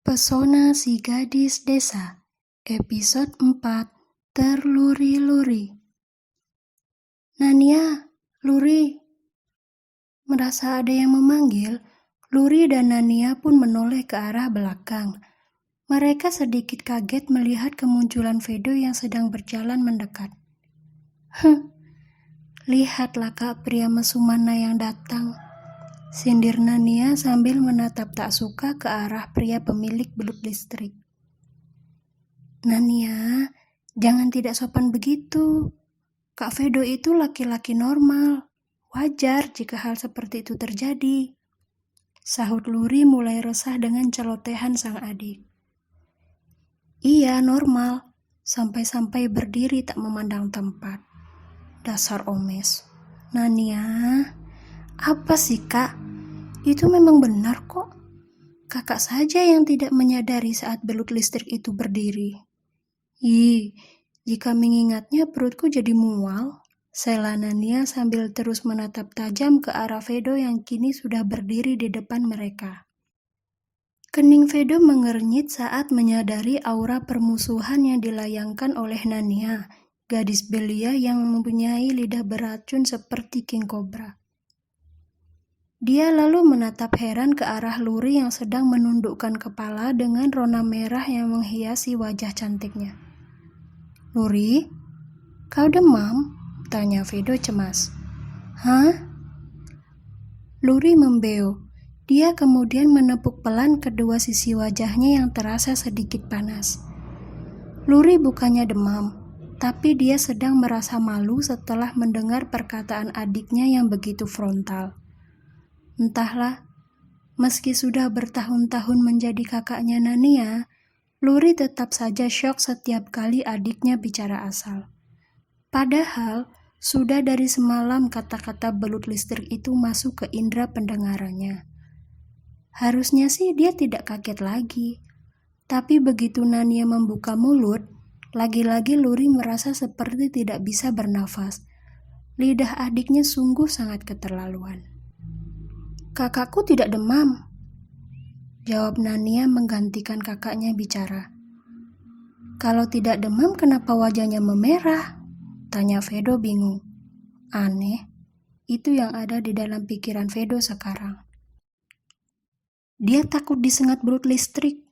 Pesona si gadis desa, episode 4, Terluri-luri. Nania, Luri. Merasa ada yang memanggil, Luri dan Nania pun menoleh ke arah belakang. Mereka sedikit kaget melihat kemunculan Vedo yang sedang berjalan mendekat. Lihatlah kak pria mesumana yang datang, sindir Nania sambil menatap tak suka ke arah pria pemilik belut listrik. Nania, jangan tidak sopan begitu. Kak Vedo itu laki-laki normal. Wajar jika hal seperti itu terjadi. Sahut Luri mulai resah dengan celotehan sang adik. Iya, normal. Sampai-sampai berdiri tak memandang tempat. Dasar omes. Nania, apa sih kak? Itu memang benar kok. Kakak saja yang tidak menyadari saat belut listrik itu berdiri. Jika mengingatnya perutku jadi mual, sela Nania sambil terus menatap tajam ke arah Vedo yang kini sudah berdiri di depan mereka. Kening Vedo mengernyit saat menyadari aura permusuhan yang dilayangkan oleh Nania, gadis belia yang mempunyai lidah beracun seperti king cobra. Dia lalu menatap heran ke arah Luri yang sedang menundukkan kepala dengan rona merah yang menghiasi wajah cantiknya. Luri, kau demam? Tanya Vedo cemas. Hah? Luri membeo. Dia kemudian menepuk pelan kedua sisi wajahnya yang terasa sedikit panas. Luri bukannya demam, tapi dia sedang merasa malu setelah mendengar perkataan adiknya yang begitu frontal. Entahlah, meski sudah bertahun-tahun menjadi kakaknya Nania, Luri tetap saja syok setiap kali adiknya bicara asal. Padahal, sudah dari semalam kata-kata belut listrik itu masuk ke indera pendengarannya. Harusnya sih dia tidak kaget lagi. Tapi begitu Nania membuka mulut, lagi-lagi Luri merasa seperti tidak bisa bernafas. Lidah adiknya sungguh sangat keterlaluan. Kakakku tidak demam, jawab Nania menggantikan kakaknya bicara. Kalau tidak demam kenapa wajahnya memerah? Tanya Vedo bingung. Aneh, itu yang ada di dalam pikiran Vedo sekarang. Dia takut disengat belut listrik.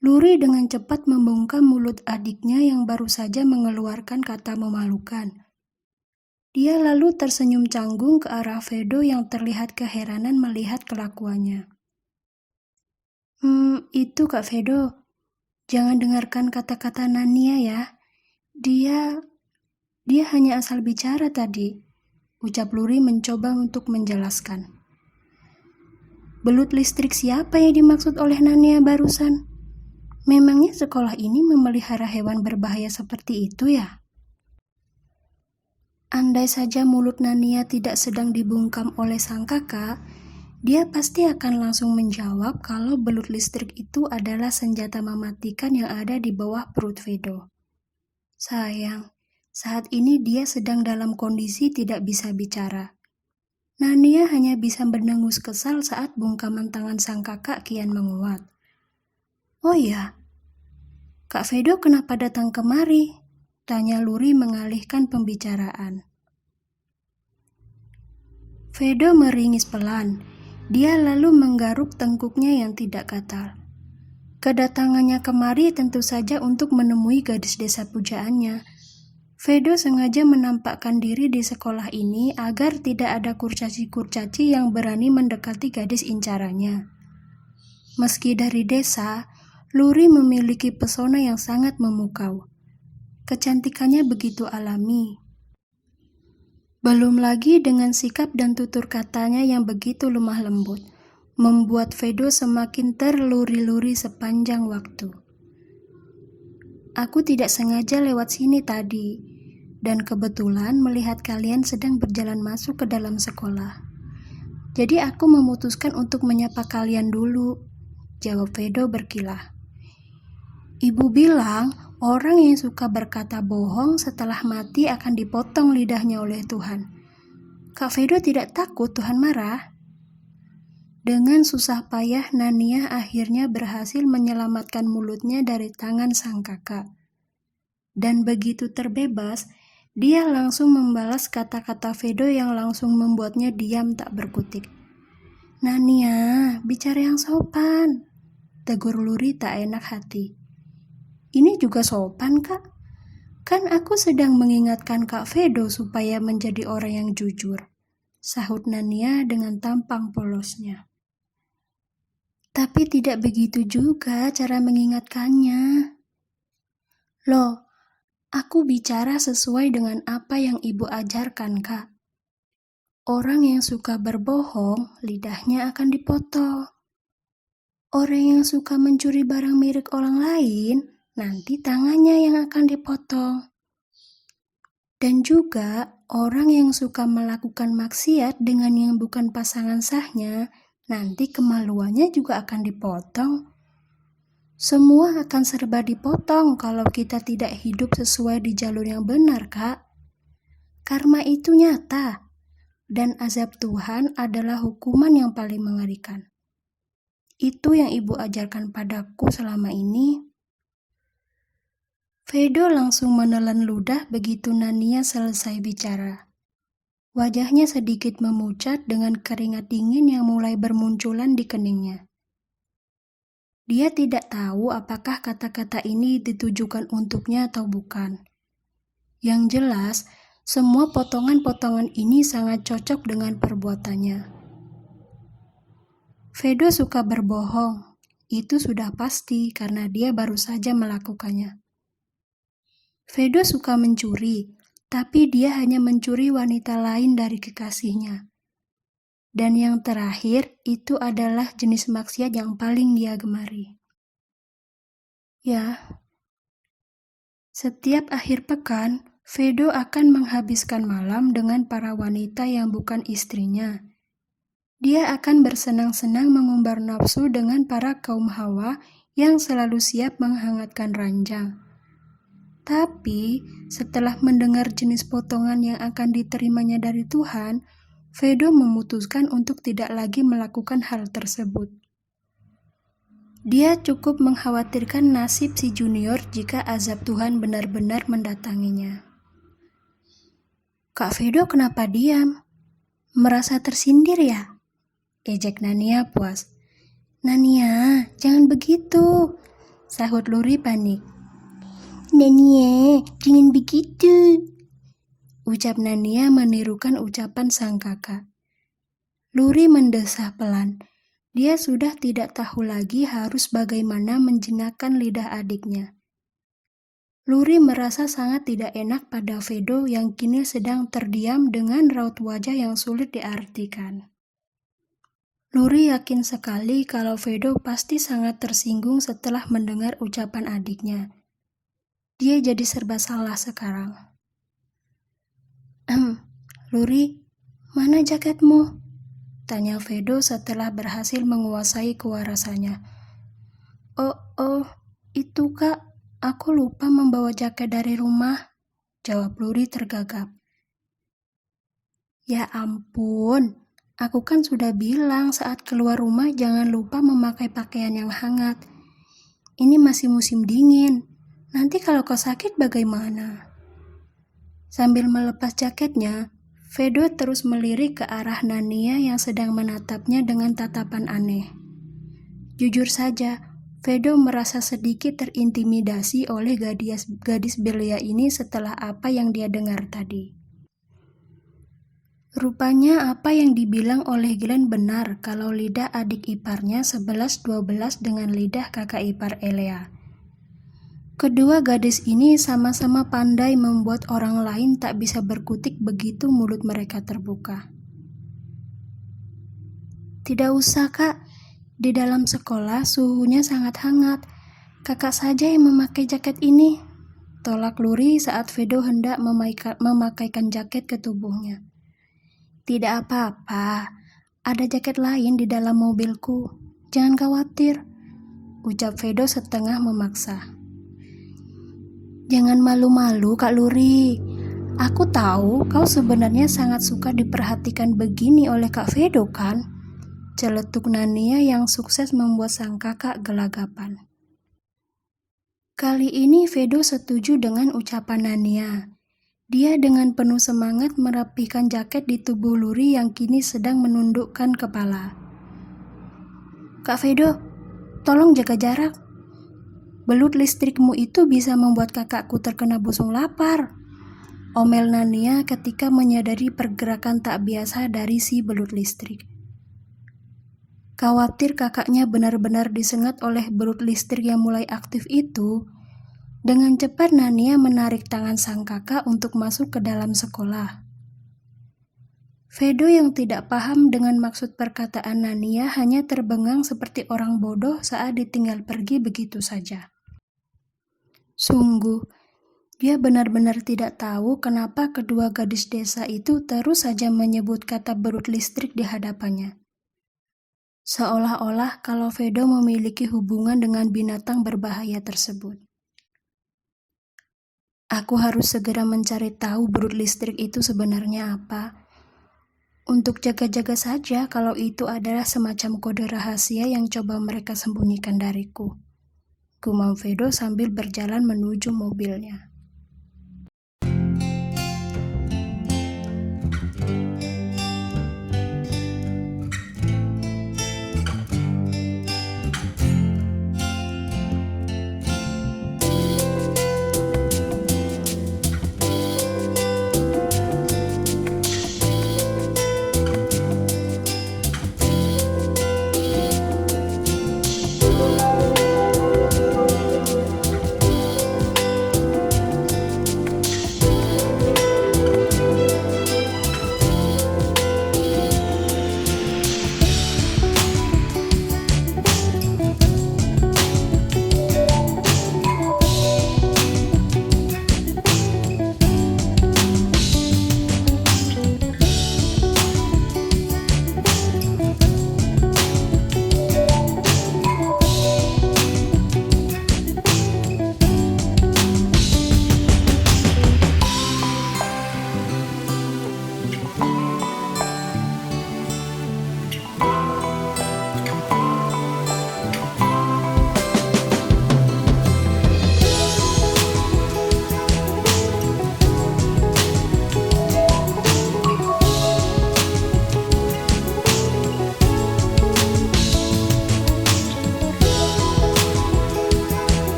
Luri dengan cepat membungkam mulut adiknya yang baru saja mengeluarkan kata memalukan. Dia lalu tersenyum canggung ke arah Vedo yang terlihat keheranan melihat kelakuannya. Itu Kak Vedo. Jangan dengarkan kata-kata Nania ya. Dia hanya asal bicara tadi, ucap Luri mencoba untuk menjelaskan. Belut listrik siapa yang dimaksud oleh Nania barusan? Memangnya sekolah ini memelihara hewan berbahaya seperti itu ya? Andai saja mulut Nania tidak sedang dibungkam oleh sang kakak, dia pasti akan langsung menjawab kalau belut listrik itu adalah senjata mematikan yang ada di bawah perut Vedo. Sayang, saat ini dia sedang dalam kondisi tidak bisa bicara. Nania hanya bisa mendengus kesal saat bungkaman tangan sang kakak kian menguat. Oh ya, Kak Vedo kenapa datang kemari? Tanya Luri mengalihkan pembicaraan. Vedo meringis pelan. Dia lalu menggaruk tengkuknya yang tidak gatal. Kedatangannya kemari tentu saja untuk menemui gadis desa pujaannya. Vedo sengaja menampakkan diri di sekolah ini agar tidak ada kurcaci-kurcaci yang berani mendekati gadis incarannya. Meski dari desa, Luri memiliki pesona yang sangat memukau. Kecantikannya begitu alami. Belum lagi dengan sikap dan tutur katanya yang begitu lemah lembut, membuat Vedo semakin terluri-luri sepanjang waktu. Aku tidak sengaja lewat sini tadi, dan kebetulan melihat kalian sedang berjalan masuk ke dalam sekolah. Jadi aku memutuskan untuk menyapa kalian dulu, jawab Vedo berkilah. Ibu bilang, orang yang suka berkata bohong setelah mati akan dipotong lidahnya oleh Tuhan. Kak Vedo tidak takut Tuhan marah? Dengan susah payah Nania akhirnya berhasil menyelamatkan mulutnya dari tangan sang kakak. Dan begitu terbebas, dia langsung membalas kata-kata Vedo yang langsung membuatnya diam tak berkutik. "Nania, bicara yang sopan," tegur Luri tak enak hati. "Ini juga sopan, Kak. Kan aku sedang mengingatkan Kak Vedo supaya menjadi orang yang jujur," sahut Nania dengan tampang polosnya. "Tapi tidak begitu juga cara mengingatkannya." "Loh, aku bicara sesuai dengan apa yang Ibu ajarkan, Kak. Orang yang suka berbohong, lidahnya akan dipotong. Orang yang suka mencuri barang milik orang lain, nanti tangannya yang akan dipotong. Dan juga orang yang suka melakukan maksiat dengan yang bukan pasangan sahnya, nanti kemaluannya juga akan dipotong. Semua akan serba dipotong kalau kita tidak hidup sesuai di jalur yang benar, Kak. Karma itu nyata, dan azab Tuhan adalah hukuman yang paling mengerikan. Itu yang Ibu ajarkan padaku selama ini." Vedo langsung menelan ludah begitu Nania selesai bicara. Wajahnya sedikit memucat dengan keringat dingin yang mulai bermunculan di keningnya. Dia tidak tahu apakah kata-kata ini ditujukan untuknya atau bukan. Yang jelas, semua potongan-potongan ini sangat cocok dengan perbuatannya. Vedo suka berbohong, itu sudah pasti karena dia baru saja melakukannya. Vedo suka mencuri, tapi dia hanya mencuri wanita lain dari kekasihnya. Dan yang terakhir, itu adalah jenis maksiat yang paling dia gemari. Ya, setiap akhir pekan, Vedo akan menghabiskan malam dengan para wanita yang bukan istrinya. Dia akan bersenang-senang mengumbar nafsu dengan para kaum hawa yang selalu siap menghangatkan ranjang. Tapi, setelah mendengar jenis potongan yang akan diterimanya dari Tuhan, Vedo memutuskan untuk tidak lagi melakukan hal tersebut. Dia cukup mengkhawatirkan nasib si junior jika azab Tuhan benar-benar mendatanginya. "Kak Vedo kenapa diam? Merasa tersindir ya?" ejek Nania puas. "Nania, jangan begitu," sahut Luri panik. "Nania, jangan begitu," ucap Nania menirukan ucapan sang kakak. Luri mendesah pelan. Dia sudah tidak tahu lagi harus bagaimana menjinakkan lidah adiknya. Luri merasa sangat tidak enak pada Vedo yang kini sedang terdiam dengan raut wajah yang sulit diartikan. Luri yakin sekali kalau Vedo pasti sangat tersinggung setelah mendengar ucapan adiknya. Dia jadi serba salah sekarang. "Luri, mana jaketmu?" tanya Vedo setelah berhasil menguasai kewarasannya. Oh, itu Kak, aku lupa membawa jaket dari rumah," jawab Luri tergagap. "Ya ampun, aku kan sudah bilang saat keluar rumah jangan lupa memakai pakaian yang hangat. Ini masih musim dingin. Nanti kalau kau sakit bagaimana?" Sambil melepas jaketnya, Vedo terus melirik ke arah Nania yang sedang menatapnya dengan tatapan aneh. Jujur saja, Vedo merasa sedikit terintimidasi oleh gadis belia ini setelah apa yang dia dengar tadi. Rupanya apa yang dibilang oleh Glenn benar kalau lidah adik iparnya 11-12 dengan lidah kakak ipar Elea. Kedua gadis ini sama-sama pandai membuat orang lain tak bisa berkutik begitu mulut mereka terbuka. "Tidak usah, Kak. Di dalam sekolah suhunya sangat hangat. Kakak saja yang memakai jaket ini," tolak Luri saat Vedo hendak memakaikan jaket ke tubuhnya. "Tidak apa-apa. Ada jaket lain di dalam mobilku. Jangan khawatir," ucap Vedo setengah memaksa. "Jangan malu-malu, Kak Luri. Aku tahu kau sebenarnya sangat suka diperhatikan begini oleh Kak Vedo, kan? Celetuk Nania yang sukses membuat sang kakak gelagapan. Kali ini Vedo setuju dengan ucapan Nania. Dia dengan penuh semangat merapikan jaket di tubuh Luri yang kini sedang menundukkan kepala. Kak Vedo, tolong jaga jarak. Belut listrikmu itu bisa membuat kakakku terkena busung lapar. Omel Nania ketika menyadari pergerakan tak biasa dari si belut listrik. Khawatir kakaknya benar-benar disengat oleh belut listrik yang mulai aktif itu, dengan cepat Nania menarik tangan sang kakak untuk masuk ke dalam sekolah. Vedo yang tidak paham dengan maksud perkataan Nania hanya terbengang seperti orang bodoh saat ditinggal pergi begitu saja. Sungguh, dia benar-benar tidak tahu kenapa kedua gadis desa itu terus saja menyebut kata belut listrik di hadapannya. Seolah-olah kalau Vedo memiliki hubungan dengan binatang berbahaya tersebut. Aku harus segera mencari tahu belut listrik itu sebenarnya apa. Untuk jaga-jaga saja kalau itu adalah semacam kode rahasia yang coba mereka sembunyikan dariku. Gumam Vedo sambil berjalan menuju mobilnya.